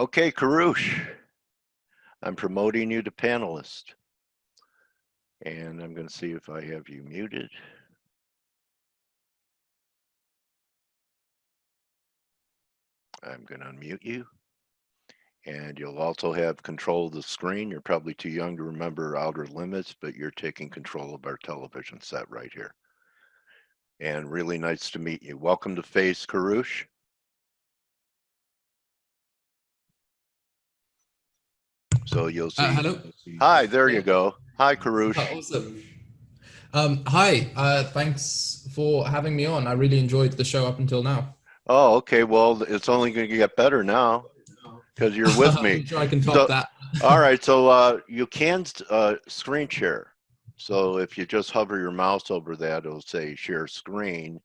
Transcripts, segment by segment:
Okay, Karoush, I'm promoting you to panelist. And I'm going to see if I have you muted. I'm going to unmute you. And you'll also have control of the screen. You're probably too young to remember outer limits, but you're taking control of our television set right here. And really nice to meet you. Welcome to F.A.C.E, Koroush. So you'll see. Hello. Hi, there you go. Hi, Karoush. Awesome. Hi. Thanks for having me on. I really enjoyed the show up until now. Oh, okay. Well, it's only going to get better now because you're with me. I'm sure I can top that. All right. So you can screen share. So if you just hover your mouse over that, it'll say share screen.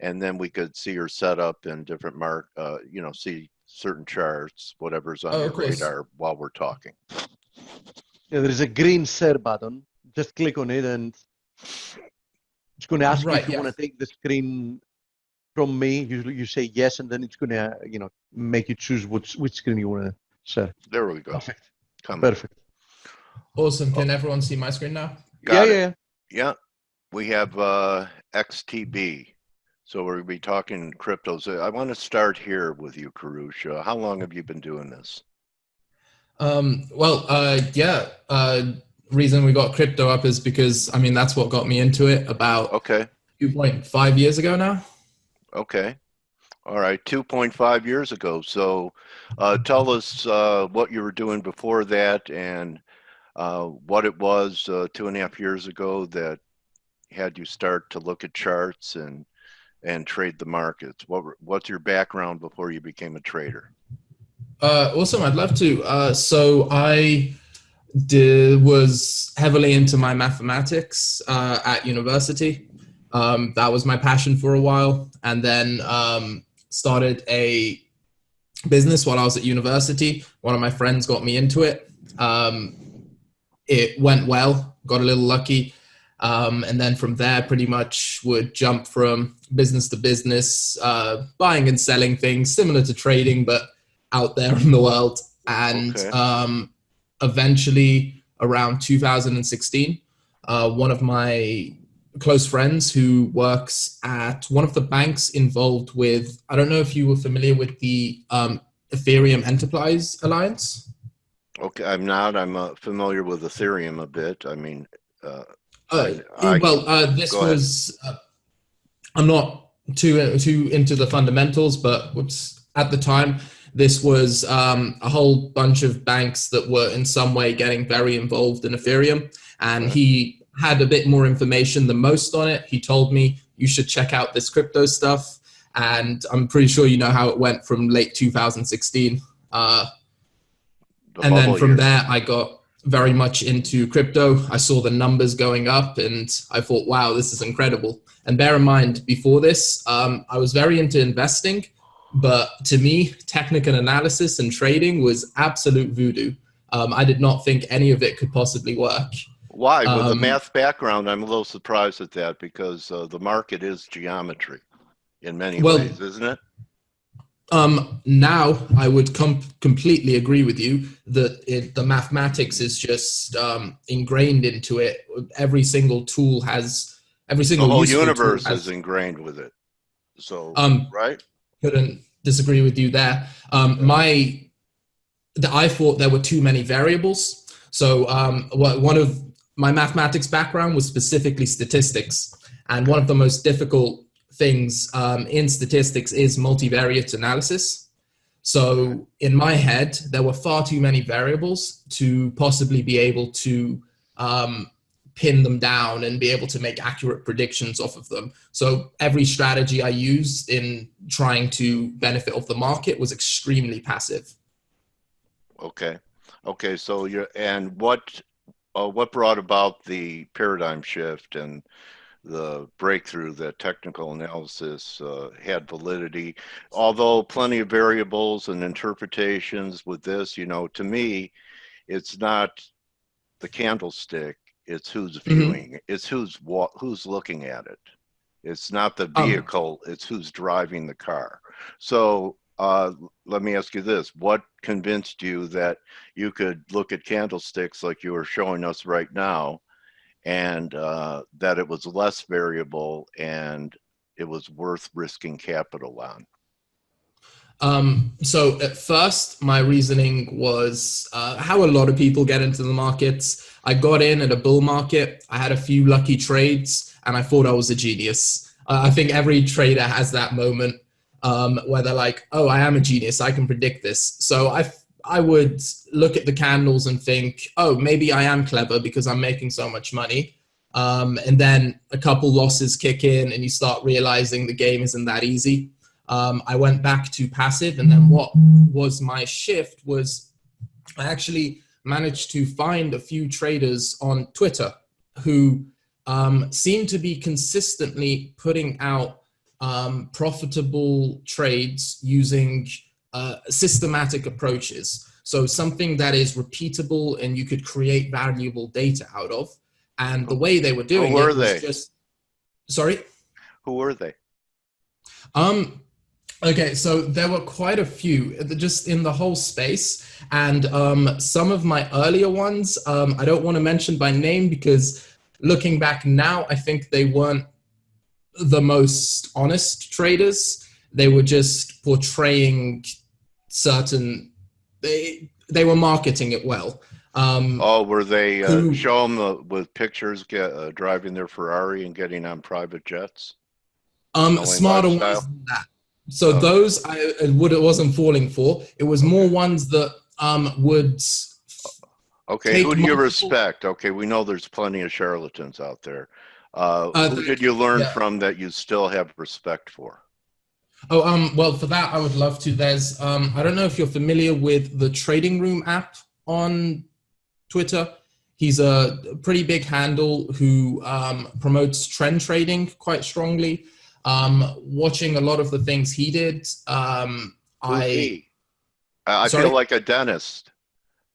And then we could see your setup and different see certain charts, whatever's on your radar while we're talking. Yeah, there is a green share button. Just click on it and it's going to ask you if you want to take the screen from me. Usually you say yes, and then it's going to, make you choose which screen you want to share. There we go. Perfect. Perfect. Awesome. Can everyone see my screen now? Yeah. We have XTB. So we're going to be talking cryptos. I want to start here with you, Karoush. How long have you been doing this? Reason we got crypto up is because, that's what got me into it about 2.5 years ago now. Okay. All right. 2.5 years ago. So tell us what you were doing before that and what it was 2.5 years ago that had you start to look at charts and trade the markets. What's your background before you became a trader? Awesome. I'd love to. So I was heavily into my mathematics at university. That was my passion for a while, and then started a business while I was at university. One of my friends got me into it. It went well, got a little lucky. And then from there, pretty much would jump from business to business, buying and selling things similar to trading, but out there in the world. And eventually, around 2016, one of my close friends who works at one of the banks involved with, I don't know if you were familiar with the Ethereum Enterprise Alliance. Okay, I'm not. I'm familiar with Ethereum a bit. This was, I'm not too into the fundamentals, but at the time, this was a whole bunch of banks that were in some way getting very involved in Ethereum. And he had a bit more information than most on it. He told me, you should check out this crypto stuff. And I'm pretty sure you know how it went from late 2016. And then from there, I got very much into crypto. I saw the numbers going up and I thought, wow, this is incredible. And bear in mind, before this, I was very into investing, but to me, technical analysis and trading was absolute voodoo. I did not think any of it could possibly work. Why? With the math background, I'm a little surprised at that because the market is geometry in many ways, isn't it? Now I would completely agree with you that the mathematics is just ingrained into it. Every single tool has, the whole universe is ingrained with it. So, right? Couldn't disagree with you there. I thought there were too many variables. So one of my mathematics background was specifically statistics. And one of the most difficult things in statistics is multivariate analysis. So in my head, there were far too many variables to possibly be able to pin them down and be able to make accurate predictions off of them. So every strategy I used in trying to benefit off the market was extremely passive. Okay. So what brought about the paradigm shift and the breakthrough that technical analysis had validity, although plenty of variables and interpretations with this, to me, it's not the candlestick, it's who's viewing, it's who's looking at it. It's not the vehicle, it's who's driving the car. So let me ask you this. What convinced you that you could look at candlesticks like you were showing us right now and that it was less variable and it was worth risking capital on? So at first, my reasoning was how a lot of people get into the markets. I got in at a bull market. I had a few lucky trades, and I thought I was a genius. I think every trader has that moment where they're like, "Oh, I am a genius. I can predict this." So I would look at the candles and think, "Oh, maybe I am clever because I'm making so much money." And then a couple losses kick in, and you start realizing the game isn't that easy. I went back to passive, and then what was my shift was I actually managed to find a few traders on Twitter who seem to be consistently putting out profitable trades using systematic approaches. So something that is repeatable and you could create valuable data out of. And the way they were doing it was just, sorry? Who were they? Okay, so there were quite a few just in the whole space, and some of my earlier ones, I don't want to mention by name because looking back now, I think they weren't the most honest traders. They were just portraying certain, they were marketing it well. Oh, were they show them with pictures driving their Ferrari and getting on private jets? Smarter ones than that. So those I wasn't falling for. It was more ones that would. Okay, who do you respect? Okay, we know there's plenty of charlatans out there. Who did you learn from that you still have respect for? Oh, well, for that I would love to. There's I don't know if you're familiar with the Trading Room app on Twitter. He's a pretty big handle who promotes trend trading quite strongly. Watching a lot of the things he did, I feel like a dentist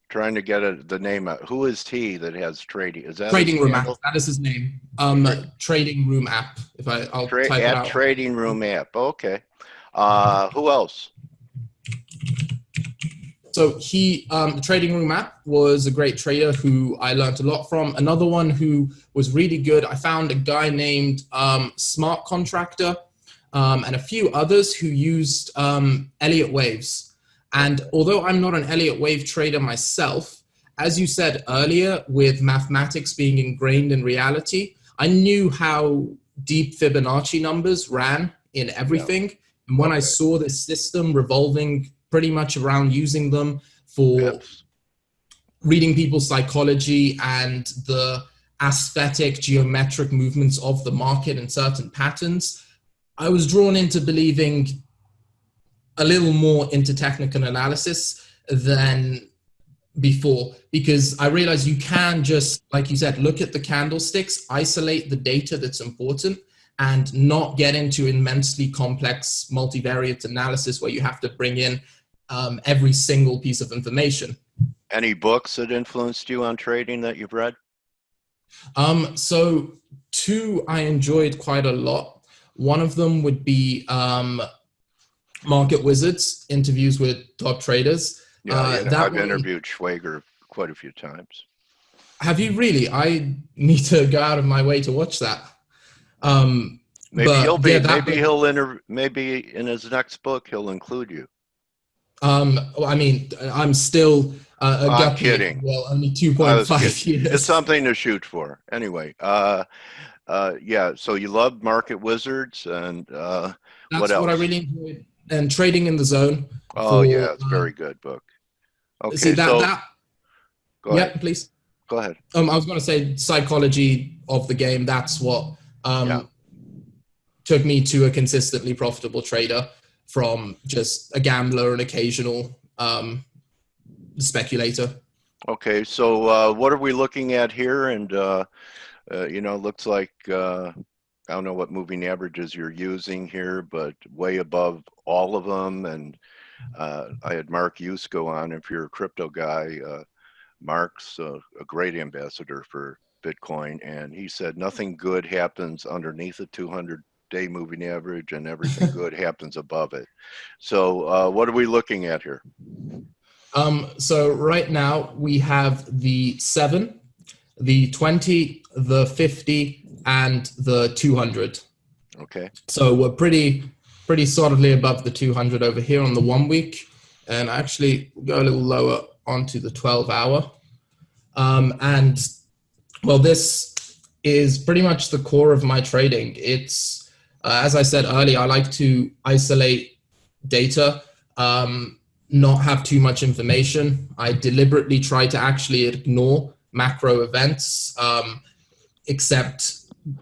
trying to get the name out. Who is he that has trading? Is that Trading Room app? That is his name. Trading Room app. If I'll type it out. Trading Room app. Okay. Who else? So he, the Trading Room app was a great trader who I learned a lot from. Another one who was really good, I found a guy named Smart Contractor and a few others who used Elliott waves. And although I'm not an Elliott wave trader myself, as you said earlier, with mathematics being ingrained in reality, I knew how deep Fibonacci numbers ran in everything. Yeah. And when I saw this system revolving pretty much around using them for reading people's psychology and the aesthetic geometric movements of the market and certain patterns, I was drawn into believing a little more into technical analysis than before, because I realized you can just, like you said, look at the candlesticks, isolate the data that's important, and not get into immensely complex multivariate analysis where you have to bring in every single piece of information. Any books that influenced you on trading that you've read? So two I enjoyed quite a lot. One of them would be Market Wizards, interviews with top traders. Yeah, I've interviewed Schwager quite a few times. Have you really? I need to go out of my way to watch that. Maybe in his next book he'll include you. I mean, I'm still a guppy. I'm kidding. Well, only 2.5 years. It's something to shoot for. Anyway, yeah. So you love Market Wizards, and that's what else? What I really enjoyed. And Trading in the Zone. Oh yeah, it's a very good book. Okay, see that. Go ahead. Yeah, please. Go ahead. I was going to say psychology of the game. That's what took me to a consistently profitable trader from just a gambler and occasional speculator. Okay, so what are we looking at here? And looks like I don't know what moving averages you're using here, but way above all of them. And I had Mark Yusko on. If you're a crypto guy, Mark's a great ambassador for Bitcoin, and he said nothing good happens underneath a 200 day moving average, and everything good happens above it. So what are we looking at here? So right now we have the 7, the 20, the 50, and the 200. Okay. So we're pretty solidly above the 200 over here on the 1 week, and actually go a little lower onto the 12-hour. And well, this is pretty much the core of my trading. It's as I said earlier, I like to isolate data, not have too much information. I deliberately try to actually ignore macro events, except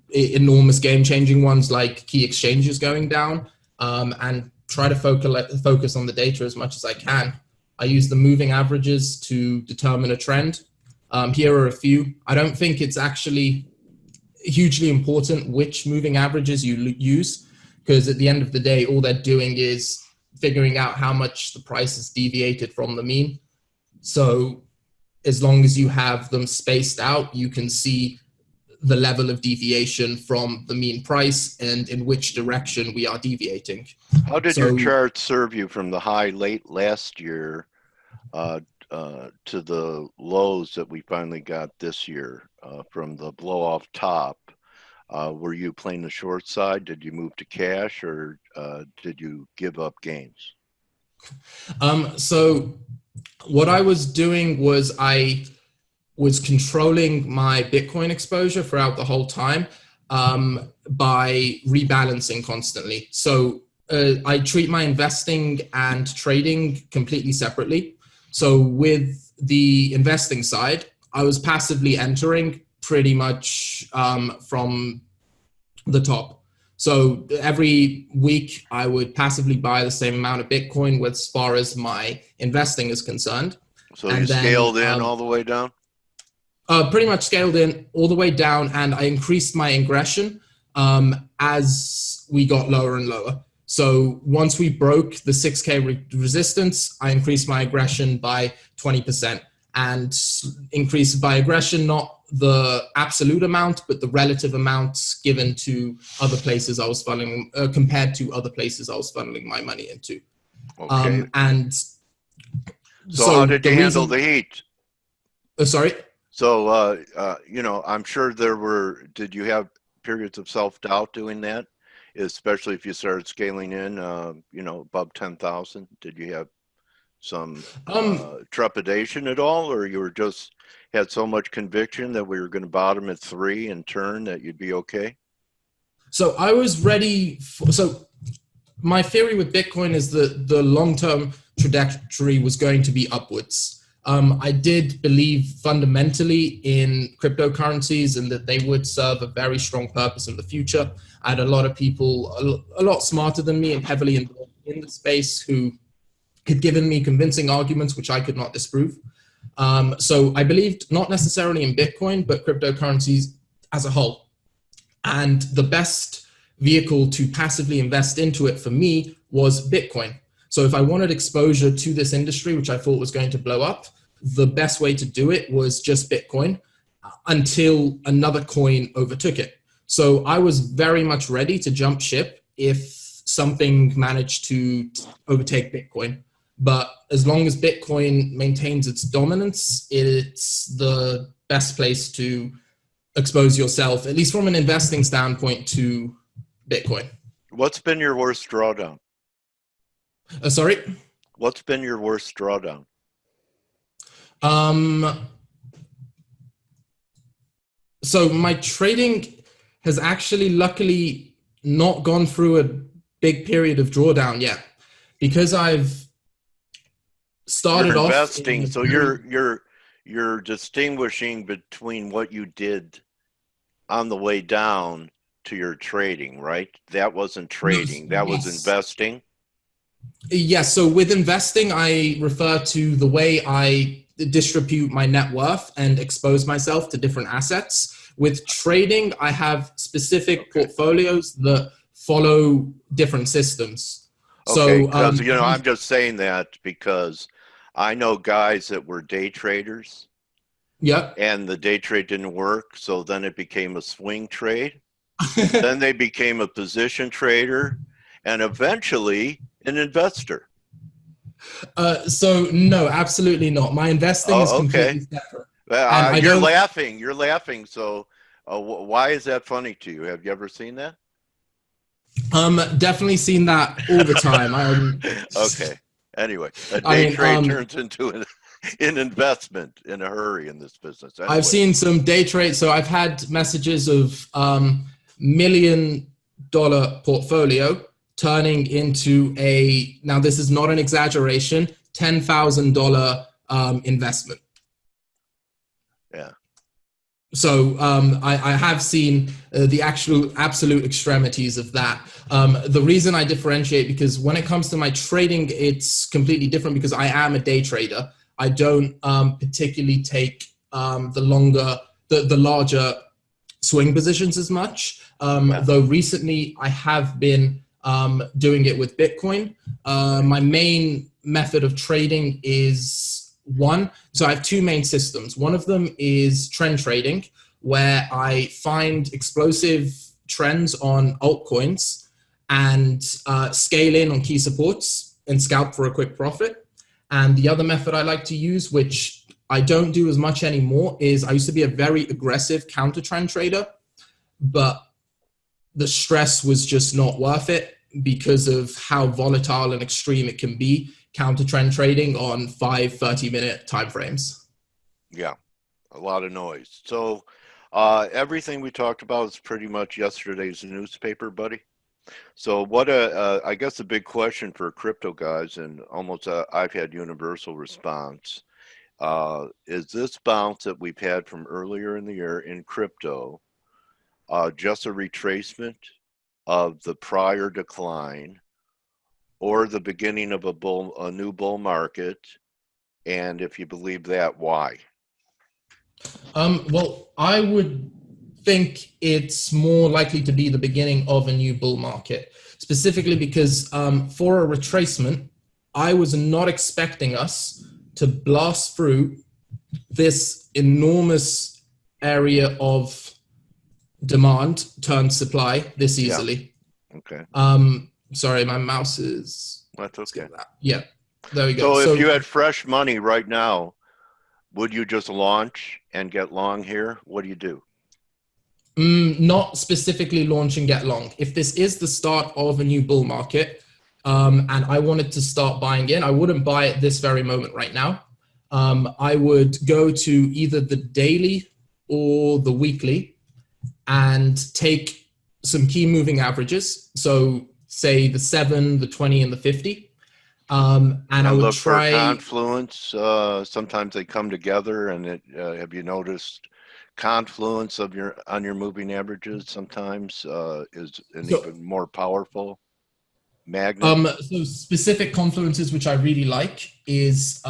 enormous game-changing ones like key exchanges going down, and try to focus on the data as much as I can. I use the moving averages to determine a trend. Here are a few. I don't think it's actually hugely important which moving averages you use, because at the end of the day, all they're doing is figuring out how much the price is deviated from the mean. So as long as you have them spaced out, you can see the level of deviation from the mean price and in which direction we are deviating. How did your chart serve you from the high late last year to the lows that we finally got this year, from the blow off top? Were you playing the short side? Did you move to cash, or did you give up gains? So what I was doing was I was controlling my Bitcoin exposure throughout the whole time, by rebalancing constantly. So I treat my investing and trading completely separately. So with the investing side, I was passively entering pretty much from the top. So every week I would passively buy the same amount of Bitcoin as far as my investing is concerned. So you scaled in all the way down? Pretty much scaled in all the way down, and I increased my ingression as we got lower and lower. So once we broke the 6K resistance, I increased my aggression by 20%, and increased by aggression, not the absolute amount, but the relative amount given to other places I was funneling, compared to other places I was funneling my money into. Okay. And so how did you handle the heat? Sorry? So, you know, I'm sure did you have periods of self-doubt doing that? Especially if you started scaling in, you know, above 10,000, did you have some trepidation at all, or you were just had so much conviction that we were going to bottom at 3 and turn that you'd be okay? So I was ready. So my theory with Bitcoin is that the long-term trajectory was going to be upwards. I did believe fundamentally in cryptocurrencies and that they would serve a very strong purpose in the future. I had a lot of people a lot smarter than me and heavily involved in the space who had given me convincing arguments which I could not disprove. So I believed not necessarily in Bitcoin, but cryptocurrencies as a whole. And the best vehicle to passively invest into it for me was Bitcoin. So if I wanted exposure to this industry, which I thought was going to blow up, the best way to do it was just Bitcoin until another coin overtook it. So I was very much ready to jump ship if something managed to overtake Bitcoin. But as long as Bitcoin maintains its dominance, it's the best place to expose yourself, at least from an investing standpoint, to Bitcoin. What's been your worst drawdown? Sorry? What's been your worst drawdown? So my trading has actually luckily not gone through a big period of drawdown yet, because I've started off investing. So you're distinguishing between what you did on the way down to your trading, right? That wasn't trading. That was investing. Yes. So with investing, I refer to the way I distribute my net worth and expose myself to different assets. With trading, I have specific portfolios that follow different systems. Okay, because you know, I'm just saying that because I know guys that were day traders. Yeah. And the day trade didn't work, so then it became a swing trade. then they became a position trader, and eventually an investor. So no, absolutely not. My investing is completely separate. And You're laughing. You're laughing. So why is that funny to you? Have you ever seen that? Definitely seen that all the time. Okay. Anyway, a day trade turns into an investment in a hurry in this business. Anyway. I've seen some day trades. So I've had messages of $1 million portfolio turning into now this is not an exaggeration, $10,000 investment. Yeah. So I have seen the absolute extremities of that. The reason I differentiate, because when it comes to my trading, it's completely different because I am a day trader. I don't particularly take the larger swing positions as much. Though recently I have been doing it with Bitcoin. My main method of trading is so I have two main systems. One of them is trend trading, where I find explosive trends on altcoins and scale in on key supports and scalp for a quick profit. And the other method I like to use, which I don't do as much anymore, is I used to be a very aggressive counter trend trader, but the stress was just not worth it because of how volatile and extreme it can be, counter trend trading on 30-minute timeframes. Yeah, a lot of noise. So everything we talked about is pretty much yesterday's newspaper, buddy. So what I guess the big question for crypto guys, and almost I've had universal response, is this bounce that we've had from earlier in the year in crypto just a retracement of the prior decline, or the beginning of a new bull market? And if you believe that, why? Well, I would think it's more likely to be the beginning of a new bull market, specifically because for a retracement, I was not expecting us to blast through this enormous area of demand turned supply this easily. Yeah. Okay. Sorry, my mouse is... That's okay. Yeah, there we go. So if you had fresh money right now, would you just launch and get long here? What do you do? Not specifically launch and get long. If this is the start of a new bull market and I wanted to start buying in, I wouldn't buy at this very moment right now. I would go to either the daily or the weekly and take some key moving averages. So say the 7, the 20, and the 50. And I would try for confluence. Sometimes they come together, and have you noticed confluence of on your moving averages sometimes is even more powerful magnet? So specific confluences which I really like is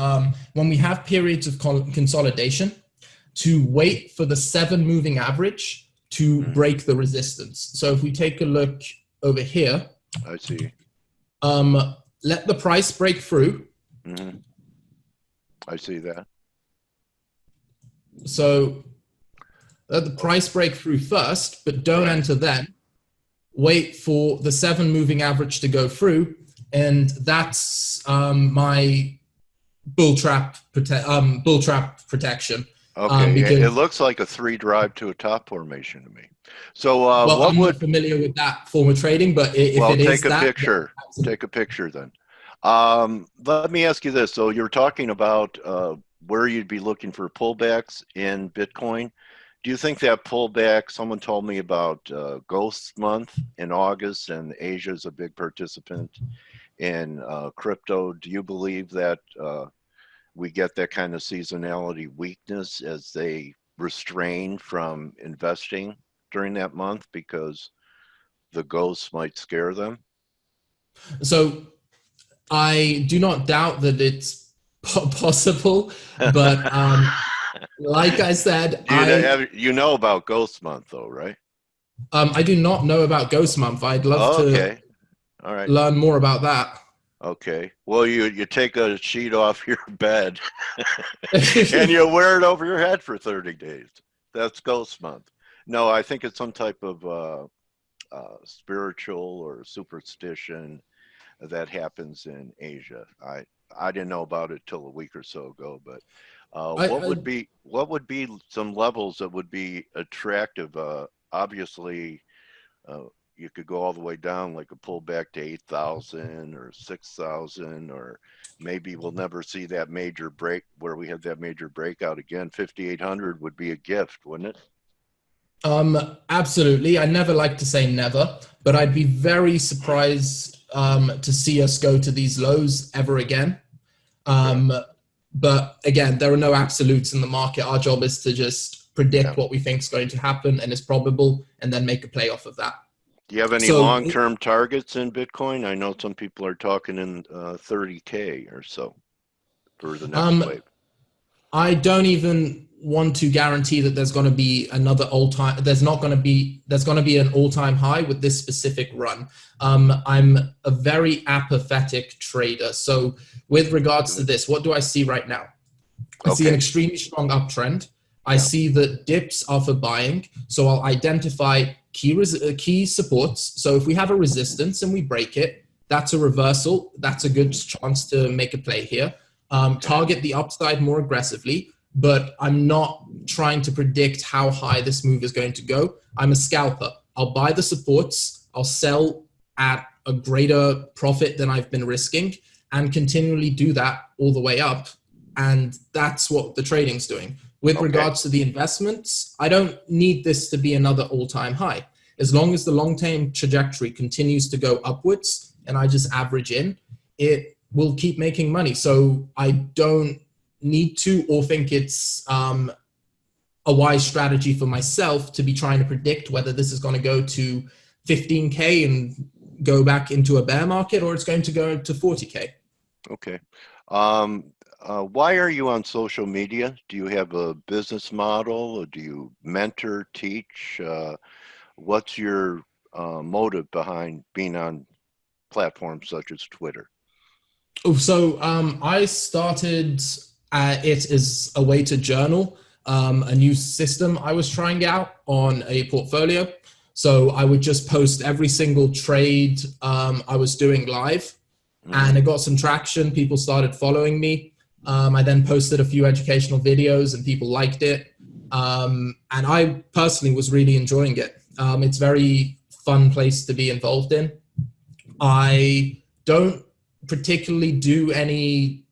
when we have periods of consolidation, to wait for the 7 moving average to break the resistance. So if we take a look over here, I see. Let the price break through. I see that. So let the price break through first, but don't enter then. Wait for the 7 moving average to go through, and that's my bull trap protection. Okay, it looks like a 3 drive to a top formation to me. So well, I'm not familiar with that form of trading, but if it is that, take a picture then. Let me ask you this. So you're talking about where you'd be looking for pullbacks in Bitcoin. Do you think that pullback, someone told me about Ghost Month in August, and Asia is a big participant in crypto. Do you believe that we get that kind of seasonality weakness as they restrain from investing during that month because the ghosts might scare them? So I do not doubt that it's possible, but like I said, you know about Ghost Month though, right? I do not know about Ghost Month. I'd love to learn more about that. Okay. Well, you take a sheet off your bed and you wear it over your head for 30 days. That's Ghost Month. No, I think it's some type of spiritual or superstition that happens in Asia. I didn't know about it till a week or so ago, but what would be some levels that would be attractive? Obviously, you could go all the way down, like a pullback to 8,000 or 6,000, or maybe we'll never see that major break where we have that major breakout again. 5,800 would be a gift, wouldn't it? Absolutely. I never like to say never, but I'd be very surprised to see us go to these lows ever again. But again, there are no absolutes in the market. Our job is to just predict what we think is going to happen and is probable, and then make a play off of that. Do you have any long-term targets in Bitcoin? I know some people are talking in 30K or so for the next wave. I don't even want to guarantee that there's going to be another all-time. There's going to be an all-time high with this specific run. I'm a very apathetic trader. So with regards to this, what do I see right now? I see an extremely strong uptrend. I see that dips are for buying. So I'll identify key supports. So if we have a resistance and we break it, that's a reversal. That's a good chance to make a play here. Target the upside more aggressively, but I'm not trying to predict how high this move is going to go. I'm a scalper. I'll buy the supports. I'll sell at a greater profit than I've been risking and continually do that all the way up. And that's what the trading's doing. With regards to the investments, I don't need this to be another all-time high. As long as the long-term trajectory continues to go upwards and I just average in, it will keep making money. So I don't need to or think it's a wise strategy for myself to be trying to predict whether this is going to go to 15K and go back into a bear market or it's going to go to 40K. Okay. Why are you on social media? Do you have a business model, or do you mentor, teach? What's your motive behind being on platforms such as Twitter? So I started it as a way to journal a new system I was trying out on a portfolio. So I would just post every single trade I was doing live, and it got some traction. People started following me. I then posted a few educational videos and people liked it. And I personally was really enjoying it. It's a very fun place to be involved in. I don't particularly do any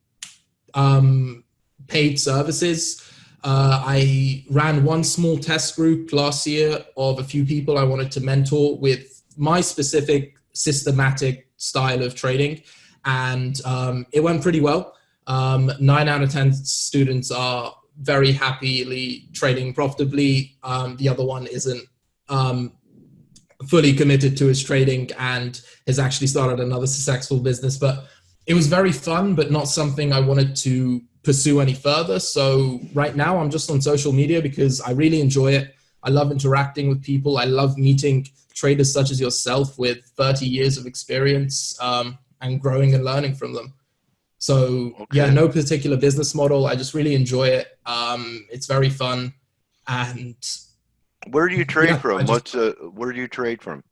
paid services. I ran one small test group last year of a few people I wanted to mentor with my specific systematic style of trading. And it went pretty well. 9 out of 10 students are very happily trading profitably. The other one isn't fully committed to his trading and has actually started another successful business. But it was very fun, but not something I wanted to pursue any further. So right now I'm just on social media because I really enjoy it. I love interacting with people. I love meeting traders such as yourself with 30 years of experience and growing and learning from them. So yeah, no particular business model. I just really enjoy it. It's very fun. And where do you trade from? Where do you trade from?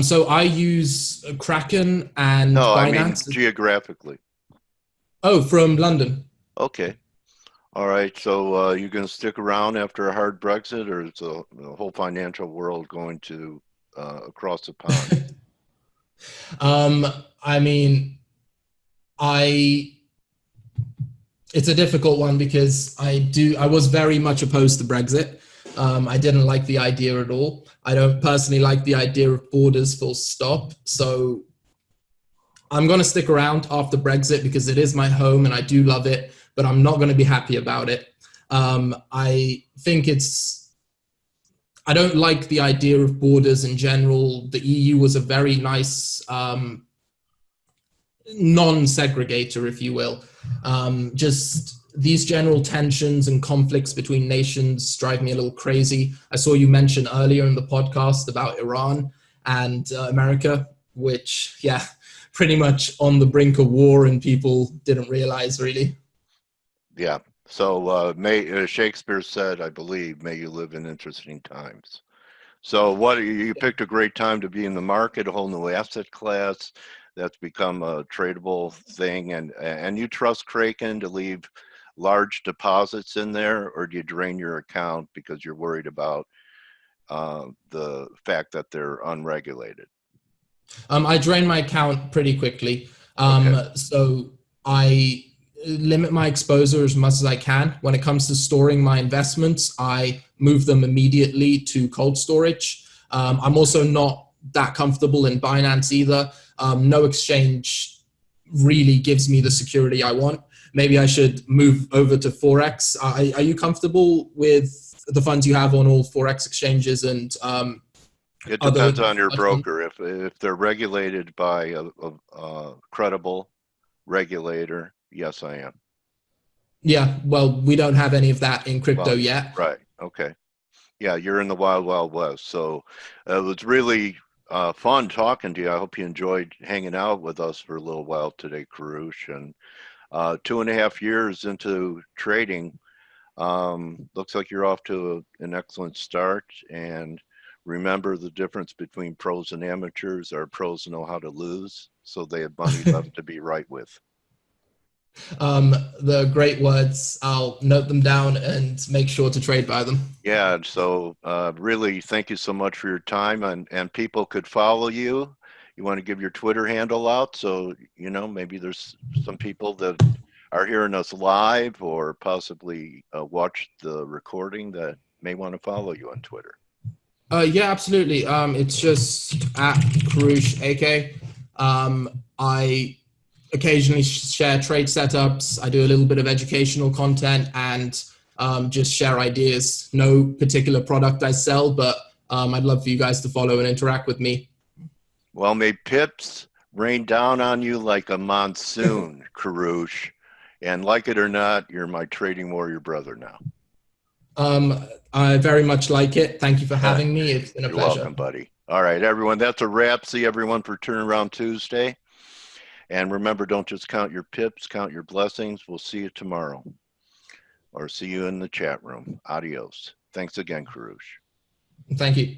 So I use Kraken and Binance. I mean geographically. Oh, from London. Okay. All right. So you're going to stick around after a hard Brexit, or is the whole financial world going to across the pond? I mean, it's a difficult one because I was very much opposed to Brexit. I didn't like the idea at all. I don't personally like the idea of borders full stop. So I'm going to stick around after Brexit because it is my home and I do love it, but I'm not going to be happy about it. I think I don't like the idea of borders in general. The EU was a very nice non-segregator, if you will. Just these general tensions and conflicts between nations drive me a little crazy. I saw you mention earlier in the podcast about Iran and America, which, yeah, pretty much on the brink of war and people didn't realize really. Yeah. So Shakespeare said, I believe, may you live in interesting times. So what you picked a great time to be in the market, a whole new asset class that's become a tradable thing, and you trust Kraken to leave large deposits in there, or do you drain your account because you're worried about the fact that they're unregulated? I drain my account pretty quickly. Okay. So I limit my exposure as much as I can. When it comes to storing my investments, I move them immediately to cold storage. I'm also not that comfortable in Binance either. No exchange really gives me the security I want. Maybe I should move over to Forex. Are you comfortable with the funds you have on all Forex exchanges and It other depends on your hedge funds? broker. If they're regulated by a credible regulator, yes, I am. Yeah, well, we don't have any of that in crypto Well, yet. right. Okay. Yeah, you're in the wild, wild west. So it was really fun talking to you. I hope you enjoyed hanging out with us for a little while today, Karoush. And 2.5 years into trading, looks like you're off to an excellent start. And remember, the difference between pros and amateurs are pros know how to lose, so they have money left to be right with. The great words, I'll note them down and make sure to trade by them. Yeah, so really thank you so much for your time, and people could follow you. You want to give your Twitter handle out, so maybe there's some people that are hearing us live or possibly watch the recording that may want to follow you on Twitter. Yeah, absolutely. It's just at Karoush AK. I occasionally share trade setups. I do a little bit of educational content and just share ideas. No particular product I sell, but I'd love for you guys to follow and interact with me. Well, may pips rain down on you like a monsoon, Karoush. And like it or not, you're my trading warrior brother now. I very much like it. Thank you for having me. It's been a You're pleasure. welcome, buddy. All right, everyone, that's a wrap. See everyone for Turnaround Tuesday. And remember, don't just count your pips, count your blessings. We'll see you tomorrow or see you in the chat room. Adios. Thanks again, Karoush. Thank you.